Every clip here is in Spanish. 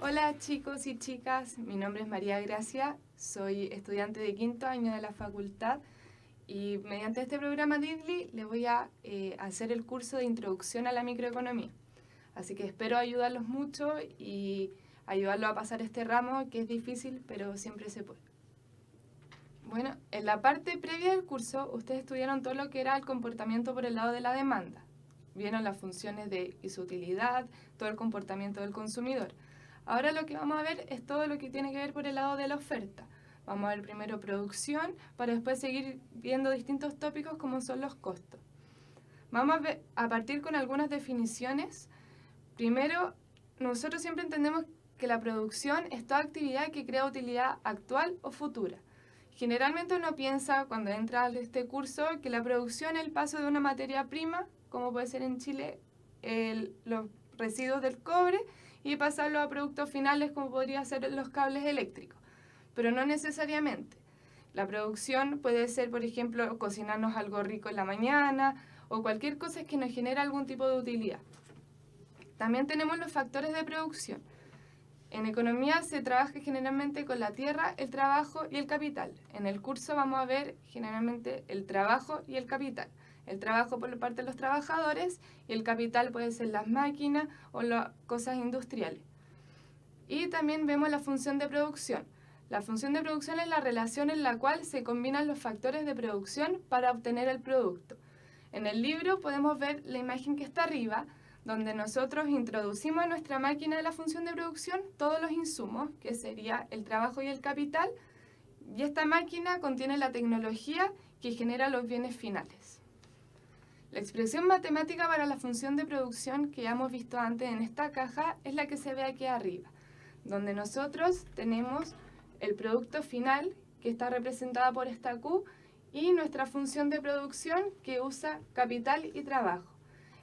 Hola chicos y chicas, mi nombre es María Gracia, soy estudiante de quinto año de la facultad y mediante este programa DIDLI les voy a hacer el curso de Introducción a la Microeconomía. Así que espero ayudarlos mucho y ayudarlos a pasar este ramo que es difícil, pero siempre se puede. Bueno, en la parte previa del curso ustedes estudiaron todo lo que era el comportamiento por el lado de la demanda. Vieron las funciones y su utilidad, todo el comportamiento del consumidor. Ahora lo que vamos a ver es todo lo que tiene que ver por el lado de la oferta. Vamos a ver primero producción, para después seguir viendo distintos tópicos como son los costos. Vamos a partir con algunas definiciones. Primero, nosotros siempre entendemos que la producción es toda actividad que crea utilidad actual o futura. Generalmente uno piensa cuando entra a este curso que la producción es el paso de una materia prima, como puede ser en Chile los residuos del cobre, y pasarlo a productos finales como podría ser los cables eléctricos. Pero no necesariamente. La producción puede ser, por ejemplo, cocinarnos algo rico en la mañana o cualquier cosa que nos genere algún tipo de utilidad. También tenemos los factores de producción. En economía se trabaja generalmente con la tierra, el trabajo y el capital. En el curso vamos a ver generalmente el trabajo y el capital. El trabajo por parte de los trabajadores y el capital puede ser las máquinas o las cosas industriales. Y también vemos la función de producción. La función de producción es la relación en la cual se combinan los factores de producción para obtener el producto. En el libro podemos ver la imagen que está arriba, donde nosotros introducimos a nuestra máquina de la función de producción todos los insumos, que sería el trabajo y el capital, y esta máquina contiene la tecnología que genera los bienes finales. La expresión matemática para la función de producción que ya hemos visto antes en esta caja es la que se ve aquí arriba, donde nosotros tenemos el producto final, que está representada por esta Q, y nuestra función de producción que usa capital y trabajo.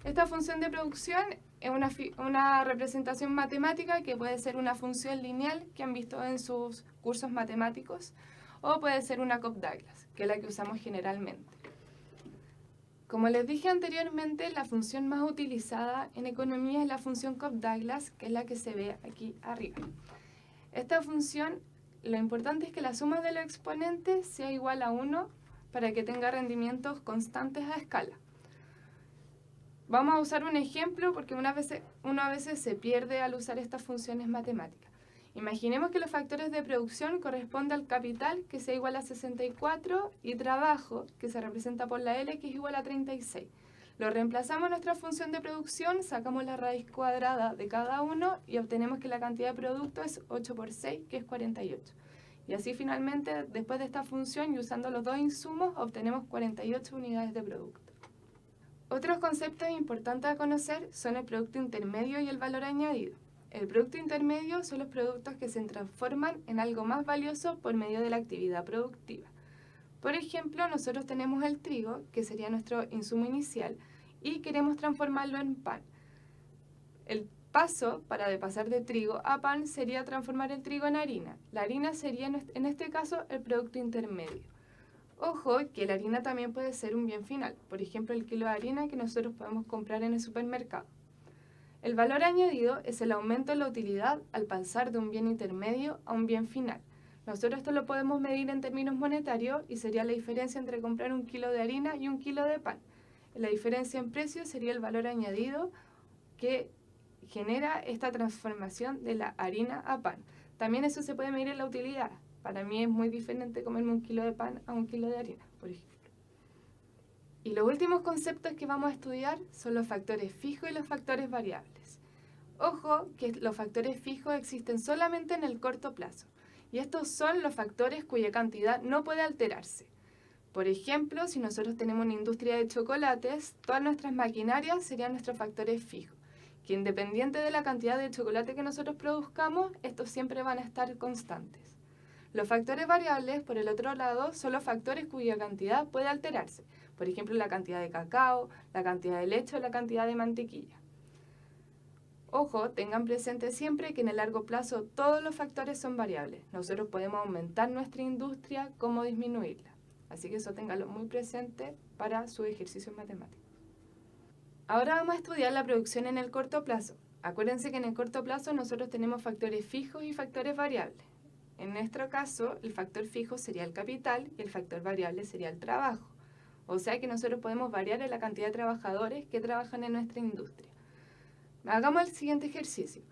Esta función de producción es una representación matemática que puede ser una función lineal que han visto en sus cursos matemáticos, o puede ser una Cobb-Douglas, que es la que usamos generalmente. Como les dije anteriormente, la función más utilizada en economía es la función Cobb-Douglas, que es la que se ve aquí arriba. Esta función, lo importante es que la suma de los exponentes sea igual a 1 para que tenga rendimientos constantes a escala. Vamos a usar un ejemplo porque uno a veces se pierde al usar estas funciones matemáticas. Imaginemos que los factores de producción corresponden al capital, que sea igual a 64, y trabajo, que se representa por la L, que es igual a 36. Lo reemplazamos en nuestra función de producción, sacamos la raíz cuadrada de cada uno y obtenemos que la cantidad de producto es 8 por 6, que es 48. Y así finalmente, después de esta función y usando los dos insumos, obtenemos 48 unidades de producto. Otros conceptos importantes a conocer son el producto intermedio y el valor añadido. El producto intermedio son los productos que se transforman en algo más valioso por medio de la actividad productiva. Por ejemplo, nosotros tenemos el trigo, que sería nuestro insumo inicial, y queremos transformarlo en pan. El paso para pasar de trigo a pan sería transformar el trigo en harina. La harina sería, en este caso, el producto intermedio. Ojo, que la harina también puede ser un bien final, por ejemplo, el kilo de harina que nosotros podemos comprar en el supermercado. El valor añadido es el aumento de la utilidad al pasar de un bien intermedio a un bien final. Nosotros esto lo podemos medir en términos monetarios y sería la diferencia entre comprar un kilo de harina y un kilo de pan. La diferencia en precio sería el valor añadido que genera esta transformación de la harina a pan. También eso se puede medir en la utilidad. Para mí es muy diferente comerme un kilo de pan a un kilo de harina, por ejemplo. Y los últimos conceptos que vamos a estudiar son los factores fijos y los factores variables. Ojo que los factores fijos existen solamente en el corto plazo, y estos son los factores cuya cantidad no puede alterarse. Por ejemplo, si nosotros tenemos una industria de chocolates, todas nuestras maquinarias serían nuestros factores fijos, que independiente de la cantidad de chocolate que nosotros produzcamos, estos siempre van a estar constantes. Los factores variables, por el otro lado, son los factores cuya cantidad puede alterarse. Por ejemplo, la cantidad de cacao, la cantidad de leche o la cantidad de mantequilla. Ojo, tengan presente siempre que en el largo plazo todos los factores son variables. Nosotros podemos aumentar nuestra industria como disminuirla. Así que eso ténganlo muy presente para sus ejercicios matemáticos. Ahora vamos a estudiar la producción en el corto plazo. Acuérdense que en el corto plazo nosotros tenemos factores fijos y factores variables. En nuestro caso, el factor fijo sería el capital y el factor variable sería el trabajo. O sea que nosotros podemos variar en la cantidad de trabajadores que trabajan en nuestra industria. Hagamos el siguiente ejercicio.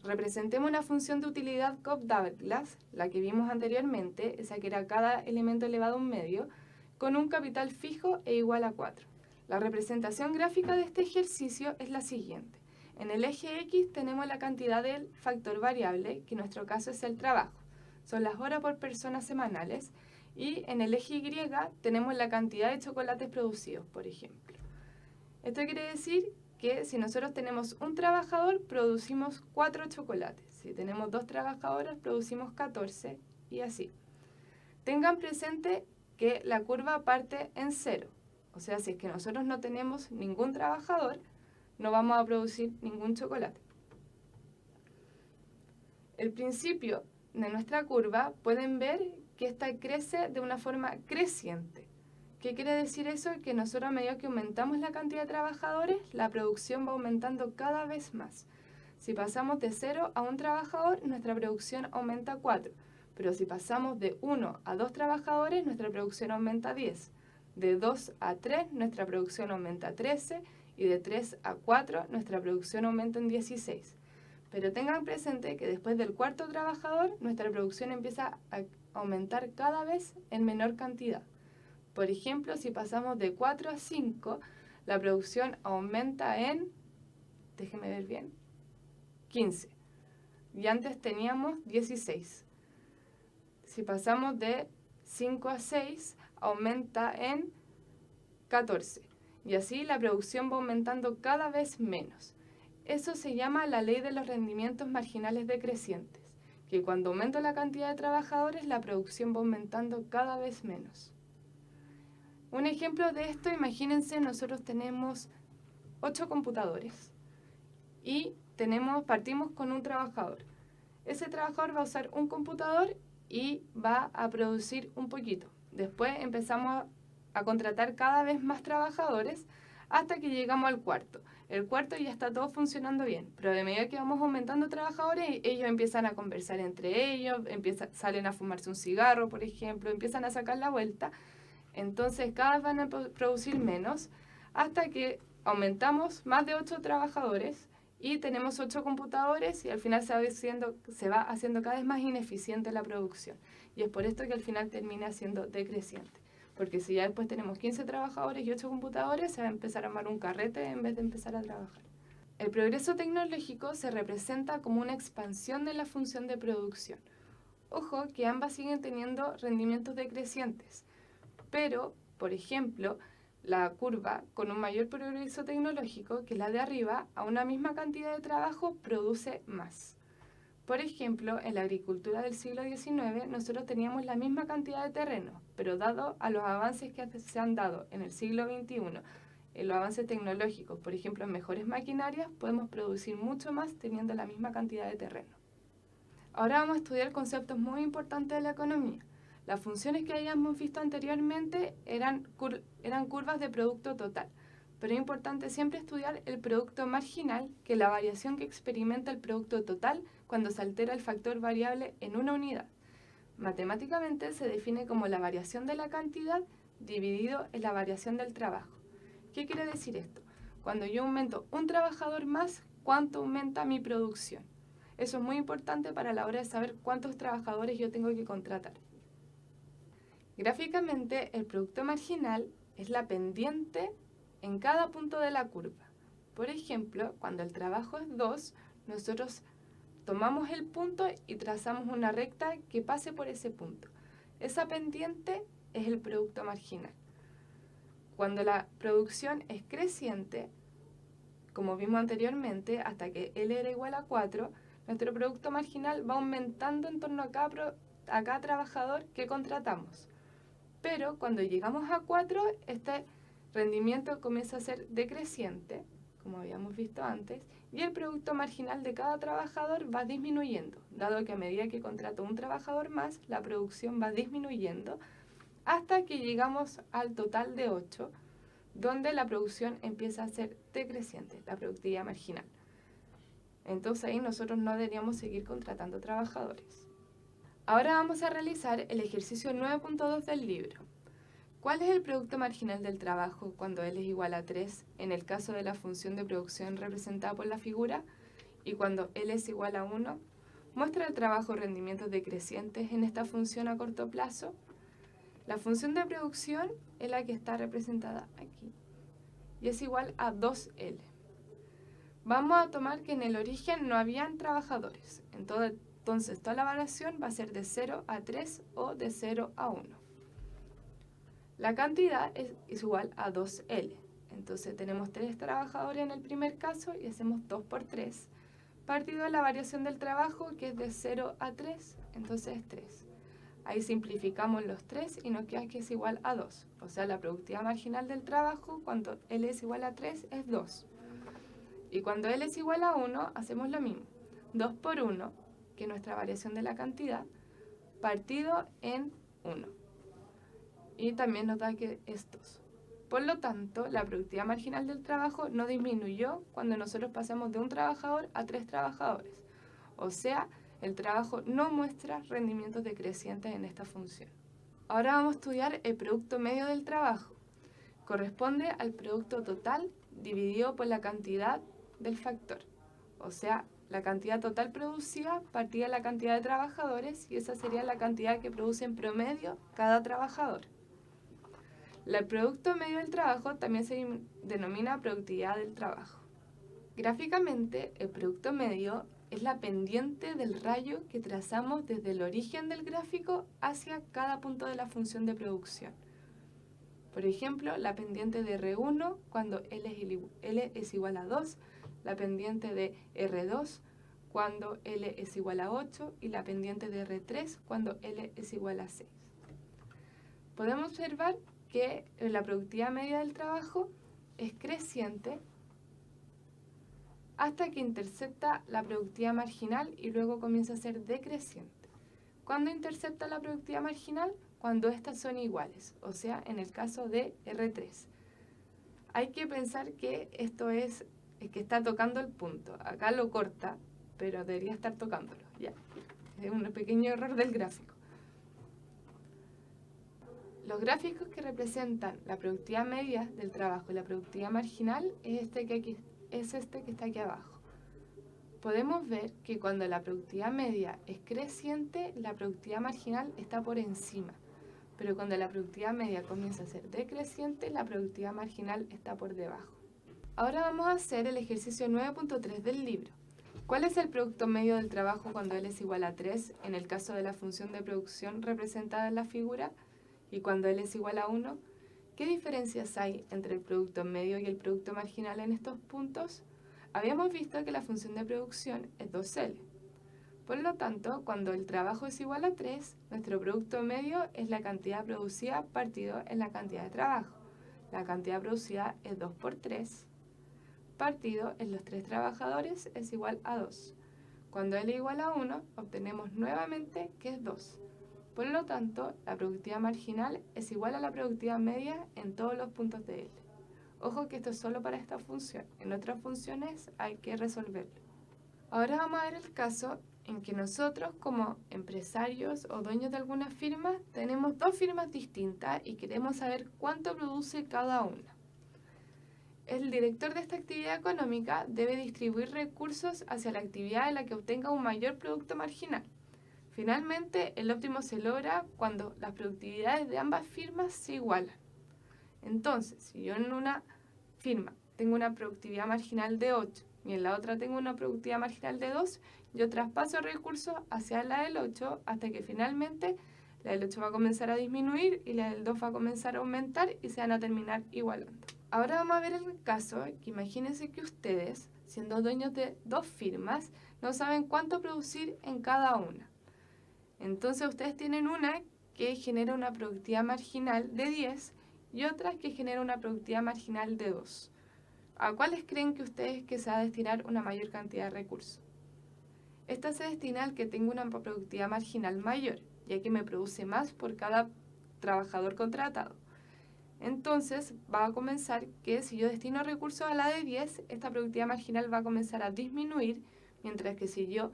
Representemos una función de utilidad Cobb-Douglas, la que vimos anteriormente, esa que era cada elemento elevado a un medio, con un capital fijo e igual a 4. La representación gráfica de este ejercicio es la siguiente. En el eje X tenemos la cantidad del factor variable, que en nuestro caso es el trabajo. Son las horas por persona semanales. Y en el eje Y tenemos la cantidad de chocolates producidos, por ejemplo. Esto quiere decir que si nosotros tenemos un trabajador, producimos 4 chocolates. Si tenemos 2 trabajadoras, producimos 14 y así. Tengan presente que la curva parte en 0. O sea, si es que nosotros no tenemos ningún trabajador, no vamos a producir ningún chocolate. El principio de nuestra curva pueden ver que esta crece de una forma creciente. ¿Qué quiere decir eso? Que nosotros a medida que aumentamos la cantidad de trabajadores, la producción va aumentando cada vez más. Si pasamos de 0 a 1 trabajador, nuestra producción aumenta 4. Pero si pasamos de 1 a 2 trabajadores, nuestra producción aumenta 10. De 2 a 3, nuestra producción aumenta 13. Y de 3 a 4, nuestra producción aumenta en 16. Pero tengan presente que después del 4.º trabajador, nuestra producción empieza a aumentar cada vez en menor cantidad. Por ejemplo, si pasamos de 4 a 5, la producción aumenta en, déjenme ver bien, 15. Y antes teníamos 16. Si pasamos de 5 a 6, aumenta en 14. Y así la producción va aumentando cada vez menos. Eso se llama la ley de los rendimientos marginales decrecientes, que cuando aumenta la cantidad de trabajadores, la producción va aumentando cada vez menos. Un ejemplo de esto, imagínense, nosotros tenemos 8 computadores y partimos con un trabajador. Ese trabajador va a usar un computador y va a producir un poquito. Después empezamos a contratar cada vez más trabajadores hasta que llegamos al 4.º. El 4.º ya está todo funcionando bien, pero a medida que vamos aumentando trabajadores, ellos empiezan a conversar entre ellos, salen a fumarse un cigarro, por ejemplo, empiezan a sacar la vuelta. Entonces cada vez van a producir menos hasta que aumentamos más de 8 trabajadores y tenemos 8 computadores y al final se va haciendo cada vez más ineficiente la producción. Y es por esto que al final termina siendo decreciente. Porque si ya después tenemos 15 trabajadores y 8 computadores, se va a empezar a armar un carrete en vez de empezar a trabajar. El progreso tecnológico se representa como una expansión de la función de producción. Ojo que ambas siguen teniendo rendimientos decrecientes. Pero, por ejemplo, la curva con un mayor progreso tecnológico, que es la de arriba, a una misma cantidad de trabajo produce más. Por ejemplo, en la agricultura del siglo XIX nosotros teníamos la misma cantidad de terreno, pero dado a los avances que se han dado en el siglo XXI, en los avances tecnológicos, por ejemplo, en mejores maquinarias, podemos producir mucho más teniendo la misma cantidad de terreno. Ahora vamos a estudiar conceptos muy importantes de la economía. Las funciones que habíamos visto anteriormente eran curvas de producto total, pero es importante siempre estudiar el producto marginal, que es la variación que experimenta el producto total cuando se altera el factor variable en una unidad. Matemáticamente se define como la variación de la cantidad dividido en la variación del trabajo. ¿Qué quiere decir esto? Cuando yo aumento un trabajador más, ¿cuánto aumenta mi producción? Eso es muy importante para la hora de saber cuántos trabajadores yo tengo que contratar. Gráficamente, el producto marginal es la pendiente en cada punto de la curva. Por ejemplo, cuando el trabajo es 2, nosotros tomamos el punto y trazamos una recta que pase por ese punto. Esa pendiente es el producto marginal. Cuando la producción es creciente, como vimos anteriormente, hasta que L era igual a 4, nuestro producto marginal va aumentando en torno a cada trabajador que contratamos. Pero cuando llegamos a 4, este rendimiento comienza a ser decreciente, como habíamos visto antes, y el producto marginal de cada trabajador va disminuyendo, dado que a medida que contrato un trabajador más, la producción va disminuyendo, hasta que llegamos al total de 8, donde la producción empieza a ser decreciente, la productividad marginal. Entonces ahí nosotros no deberíamos seguir contratando trabajadores. Ahora vamos a realizar el ejercicio 9.2 del libro. ¿Cuál es el producto marginal del trabajo cuando L es igual a 3 en el caso de la función de producción representada por la figura? Y cuando L es igual a 1, ¿muestra el trabajo rendimientos decrecientes en esta función a corto plazo? La función de producción es la que está representada aquí y es igual a 2L. Vamos a tomar que en el origen no habían trabajadores, entonces toda la variación va a ser de 0 a 3 o de 0 a 1. La cantidad es igual a 2L, entonces tenemos 3 trabajadores en el primer caso y hacemos 2 por 3, partido de la variación del trabajo que es de 0 a 3, entonces es 3. Ahí simplificamos los 3 y nos queda que es igual a 2, o sea la productividad marginal del trabajo cuando L es igual a 3 es 2. Y cuando L es igual a 1 hacemos lo mismo, 2 por 1, que es nuestra variación de la cantidad, partido en 1. Y también nos da que es 2. Por lo tanto, la productividad marginal del trabajo no disminuyó cuando nosotros pasamos de un trabajador a 3 trabajadores. O sea, el trabajo no muestra rendimientos decrecientes en esta función. Ahora vamos a estudiar el producto medio del trabajo. Corresponde al producto total dividido por la cantidad del factor. O sea, la cantidad total producida partida de la cantidad de trabajadores y esa sería la cantidad que produce en promedio cada trabajador. El producto medio del trabajo también se denomina productividad del trabajo. Gráficamente, el producto medio es la pendiente del rayo que trazamos desde el origen del gráfico hacia cada punto de la función de producción. Por ejemplo, la pendiente de R1 cuando L es igual a 2, la pendiente de R2 cuando L es igual a 8 y la pendiente de R3 cuando L es igual a 6. Podemos observar que la productividad media del trabajo es creciente hasta que intercepta la productividad marginal y luego comienza a ser decreciente. ¿Cuándo intercepta la productividad marginal? Cuando estas son iguales, o sea, en el caso de R3. Hay que pensar que esto es que está tocando el punto. Acá lo corta, pero debería estar tocándolo. Ya. Es un pequeño error del gráfico. Los gráficos que representan la productividad media del trabajo y la productividad marginal es este que está aquí abajo. Podemos ver que cuando la productividad media es creciente, la productividad marginal está por encima. Pero cuando la productividad media comienza a ser decreciente, la productividad marginal está por debajo. Ahora vamos a hacer el ejercicio 9.3 del libro. ¿Cuál es el producto medio del trabajo cuando L es igual a 3 en el caso de la función de producción representada en la figura? Y cuando L es igual a 1, ¿qué diferencias hay entre el producto medio y el producto marginal en estos puntos? Habíamos visto que la función de producción es 2L. Por lo tanto, cuando el trabajo es igual a 3, nuestro producto medio es la cantidad producida partido en la cantidad de trabajo. La cantidad producida es 2 por 3, partido en los 3 trabajadores es igual a 2. Cuando L es igual a 1, obtenemos nuevamente que es 2. Por lo tanto, la productividad marginal es igual a la productividad media en todos los puntos de L. Ojo que esto es solo para esta función. En otras funciones hay que resolverlo. Ahora vamos a ver el caso en que nosotros como empresarios o dueños de alguna firma tenemos 2 firmas distintas y queremos saber cuánto produce cada una. El director de esta actividad económica debe distribuir recursos hacia la actividad en la que obtenga un mayor producto marginal. Finalmente, el óptimo se logra cuando las productividades de ambas firmas se igualan. Entonces, si yo en una firma tengo una productividad marginal de 8 y en la otra tengo una productividad marginal de 2, yo traspaso recursos hacia la del 8 hasta que finalmente la del 8 va a comenzar a disminuir y la del 2 va a comenzar a aumentar y se van a terminar igualando. Ahora vamos a ver el caso que imagínense que ustedes, siendo dueños de 2 firmas, no saben cuánto producir en cada una. Entonces ustedes tienen una que genera una productividad marginal de 10 y otra que genera una productividad marginal de 2. ¿A cuáles creen que ustedes que se va a destinar una mayor cantidad de recursos? Esta se destina al que tenga una productividad marginal mayor, ya que me produce más por cada trabajador contratado. Entonces va a comenzar que si yo destino recursos a la de 10, esta productividad marginal va a comenzar a disminuir mientras que si yo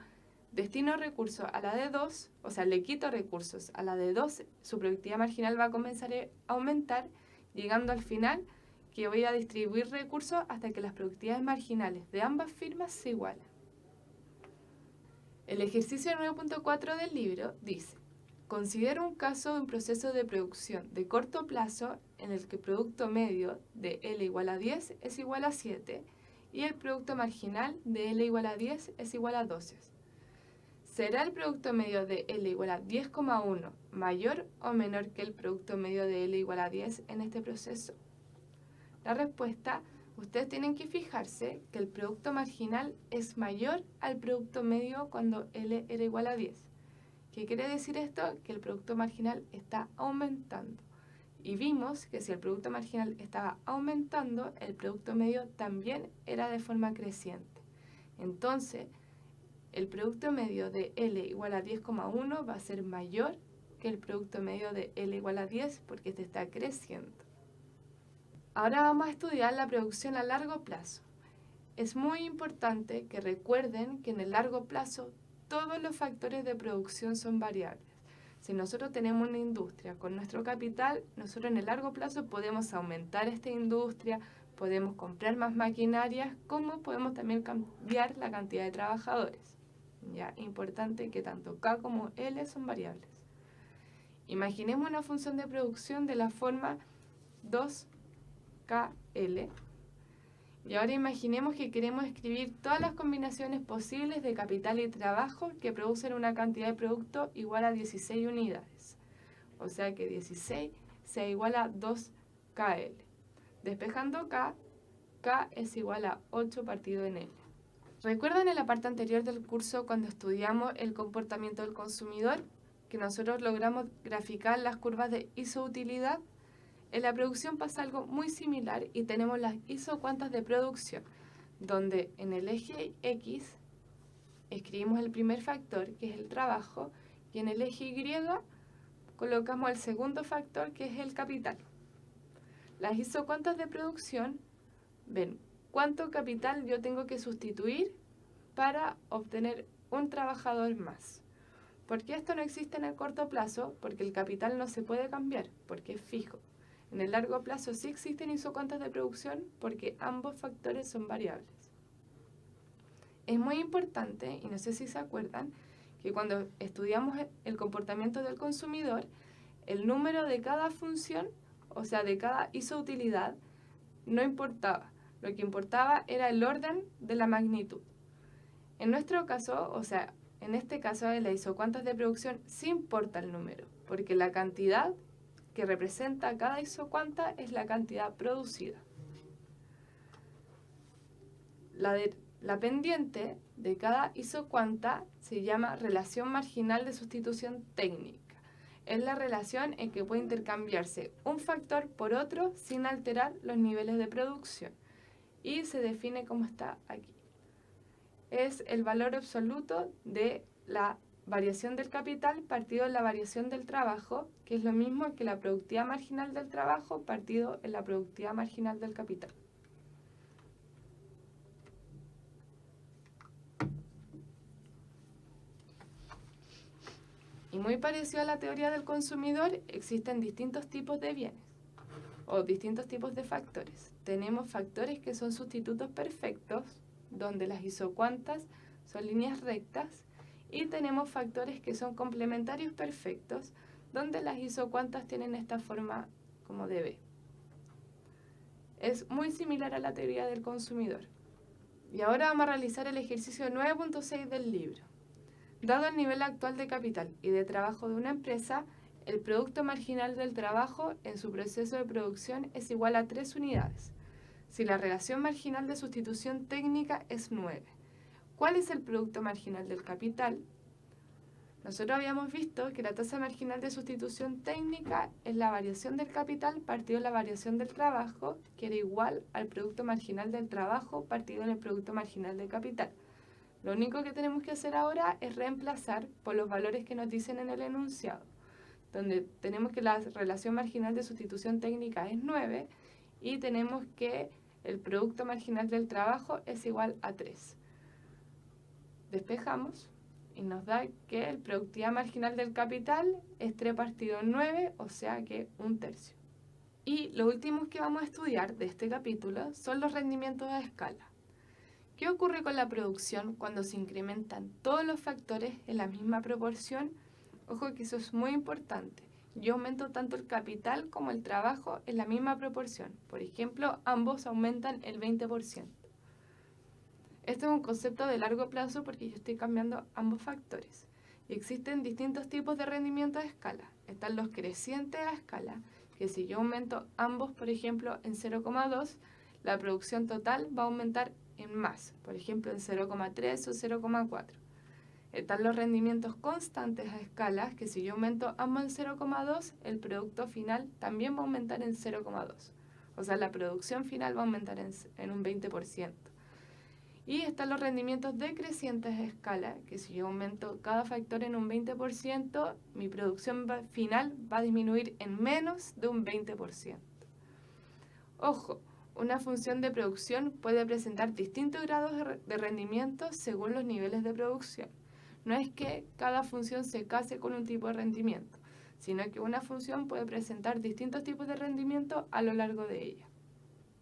destino recursos a la de 2, o sea, le quito recursos a la de 2, su productividad marginal va a comenzar a aumentar, llegando al final que voy a distribuir recursos hasta que las productividades marginales de ambas firmas se igualen. El ejercicio 9.4 del libro dice: considera un caso de un proceso de producción de corto plazo en el que el producto medio de L igual a 10 es igual a 7 y el producto marginal de L igual a 10 es igual a 12. ¿Será el producto medio de L igual a 10,1 mayor o menor que el producto medio de L igual a 10 en este proceso? La respuesta, ustedes tienen que fijarse que el producto marginal es mayor al producto medio cuando L era igual a 10. ¿Qué quiere decir esto? Que el producto marginal está aumentando. Y vimos que si el producto marginal estaba aumentando, el producto medio también era de forma creciente. Entonces, el producto medio de L igual a 10,1 va a ser mayor que el producto medio de L igual a 10 porque este está creciendo. Ahora vamos a estudiar la producción a largo plazo. Es muy importante que recuerden que en el largo plazo todos los factores de producción son variables. Si nosotros tenemos una industria con nuestro capital, nosotros en el largo plazo podemos aumentar esta industria, podemos comprar más maquinarias, como podemos también cambiar la cantidad de trabajadores. Ya, importante que tanto K como L son variables. Imaginemos una función de producción de la forma 2KL. Y ahora imaginemos que queremos escribir todas las combinaciones posibles de capital y trabajo que producen una cantidad de producto igual a 16 unidades. O sea que 16 sea igual a 2KL. Despejando K, K es igual a 8 partido en L. ¿Recuerdan en la parte anterior del curso cuando estudiamos el comportamiento del consumidor? Que nosotros logramos graficar las curvas de isoutilidad. En la producción pasa algo muy similar y tenemos las isocuantas de producción, donde en el eje X escribimos el primer factor, que es el trabajo, y en el eje Y colocamos el segundo factor, que es el capital. Las isocuantas de producción ven cuánto capital yo tengo que sustituir para obtener un trabajador más. ¿Por qué esto no existe en el corto plazo? Porque el capital no se puede cambiar, porque es fijo. En el largo plazo sí existen isocuantas de producción porque ambos factores son variables. Es muy importante, y no sé si se acuerdan, que cuando estudiamos el comportamiento del consumidor, el número de cada función, o sea, de cada isoutilidad, no importaba. Lo que importaba era el orden de la magnitud. En nuestro caso, o sea, en este caso de las isocuantas de producción, sí importa el número, porque la cantidad que representa cada isocuanta es la cantidad producida. La pendiente de cada isocuanta se llama relación marginal de sustitución técnica. Es la relación en que puede intercambiarse un factor por otro sin alterar los niveles de producción. Y se define como está aquí. Es el valor absoluto de la variación del capital partido en la variación del trabajo, que es lo mismo que la productividad marginal del trabajo partido en la productividad marginal del capital. Y muy parecido a la teoría del consumidor, existen distintos tipos de bienes o distintos tipos de factores. Tenemos factores que son sustitutos perfectos, donde las isocuantas son líneas rectas, y tenemos factores que son complementarios perfectos, donde las isocuantas tienen esta forma como de B. Es muy similar a la teoría del consumidor. Y ahora vamos a realizar el ejercicio 9.6 del libro. Dado el nivel actual de capital y de trabajo de una empresa, el producto marginal del trabajo en su proceso de producción es igual a 3 unidades. Si la relación marginal de sustitución técnica es 9. ¿Cuál es el producto marginal del capital? Nosotros habíamos visto que la tasa marginal de sustitución técnica es la variación del capital partido en la variación del trabajo, que era igual al producto marginal del trabajo partido en el producto marginal del capital. Lo único que tenemos que hacer ahora es reemplazar por los valores que nos dicen en el enunciado, donde tenemos que la relación marginal de sustitución técnica es 9 y tenemos que el producto marginal del trabajo es igual a 3. Despejamos y nos da que el productividad marginal del capital es 3 partido 9, o sea que 1/3. Y lo último que vamos a estudiar de este capítulo son los rendimientos a escala. ¿Qué ocurre con la producción cuando se incrementan todos los factores en la misma proporción? Ojo que eso es muy importante. Yo aumento tanto el capital como el trabajo en la misma proporción. Por ejemplo, ambos aumentan el 20%. Este es un concepto de largo plazo porque yo estoy cambiando ambos factores. Y existen distintos tipos de rendimiento a escala. Están los crecientes a escala, que si yo aumento ambos, por ejemplo, en 0,2, la producción total va a aumentar en más, por ejemplo, en 0,3 o 0,4. Están los rendimientos constantes a escala, que si yo aumento ambos en 0,2, el producto final también va a aumentar en 0,2. O sea, la producción final va a aumentar en un 20%. Y están los rendimientos decrecientes a escala, que si yo aumento cada factor en un 20%, mi producción final va a disminuir en menos de un 20%. Ojo, una función de producción puede presentar distintos grados de rendimiento según los niveles de producción. No es que cada función se case con un tipo de rendimiento, sino que una función puede presentar distintos tipos de rendimiento a lo largo de ella.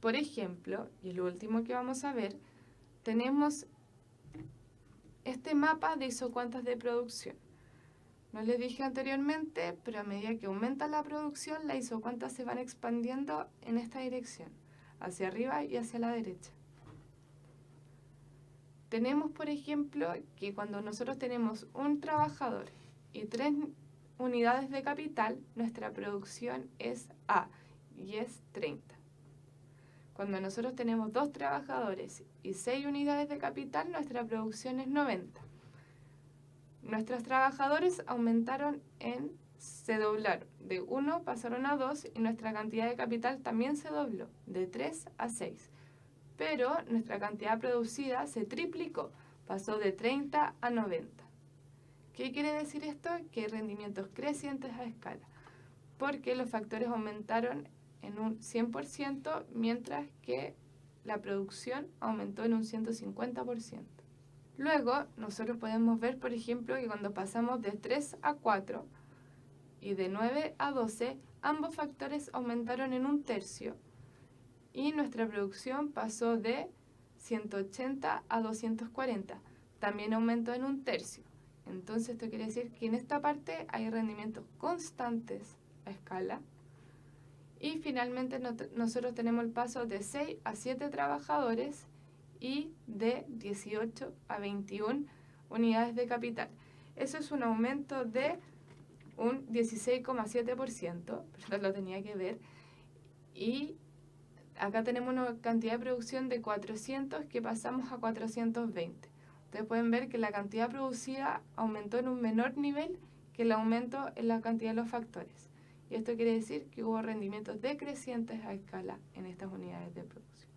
Por ejemplo, y lo último que vamos a ver, tenemos este mapa de isocuantas de producción. No les dije anteriormente, pero a medida que aumenta la producción, las isocuantas se van expandiendo en esta dirección, hacia arriba y hacia la derecha. Tenemos, por ejemplo, que cuando nosotros tenemos un trabajador y 3 unidades de capital, nuestra producción es A y es 30. Cuando nosotros tenemos 2 trabajadores y 6 unidades de capital, nuestra producción es 90. Nuestros trabajadores se doblaron. De 1 pasaron a 2 y nuestra cantidad de capital también se dobló, de 3 a 6. Pero nuestra cantidad producida se triplicó, pasó de 30 a 90. ¿Qué quiere decir esto? Que hay rendimientos crecientes a escala, porque los factores aumentaron en un 100%, mientras que la producción aumentó en un 150%. Luego, nosotros podemos ver, por ejemplo, que cuando pasamos de 3 a 4 y de 9 a 12, ambos factores aumentaron en 1/3 y nuestra producción pasó de 180 a 240. También aumentó en 1/3. Entonces, esto quiere decir que en esta parte hay rendimientos constantes a escala. Y finalmente nosotros tenemos el paso de 6 a 7 trabajadores y de 18 a 21 unidades de capital. Eso es un aumento de un 16,7%, pero lo tenía que ver. Y acá tenemos una cantidad de producción de 400 que pasamos a 420. Ustedes pueden ver que la cantidad producida aumentó en un menor nivel que el aumento en la cantidad de los factores. Y esto quiere decir que hubo rendimientos decrecientes a escala en estas unidades de producción.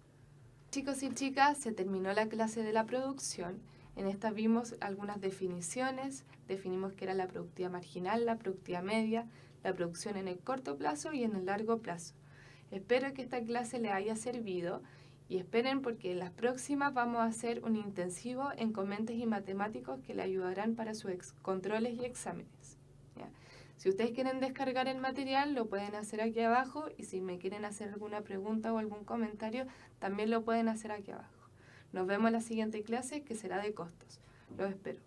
Chicos y chicas, se terminó la clase de la producción. En esta vimos algunas definiciones. Definimos qué era la productividad marginal, la productividad media, la producción en el corto plazo y en el largo plazo. Espero que esta clase les haya servido y esperen porque en las próximas vamos a hacer un intensivo en comentes y matemáticos que les ayudarán para sus controles y exámenes. ¿Ya? Si ustedes quieren descargar el material, lo pueden hacer aquí abajo y si me quieren hacer alguna pregunta o algún comentario, también lo pueden hacer aquí abajo. Nos vemos en la siguiente clase que será de costos. Los espero.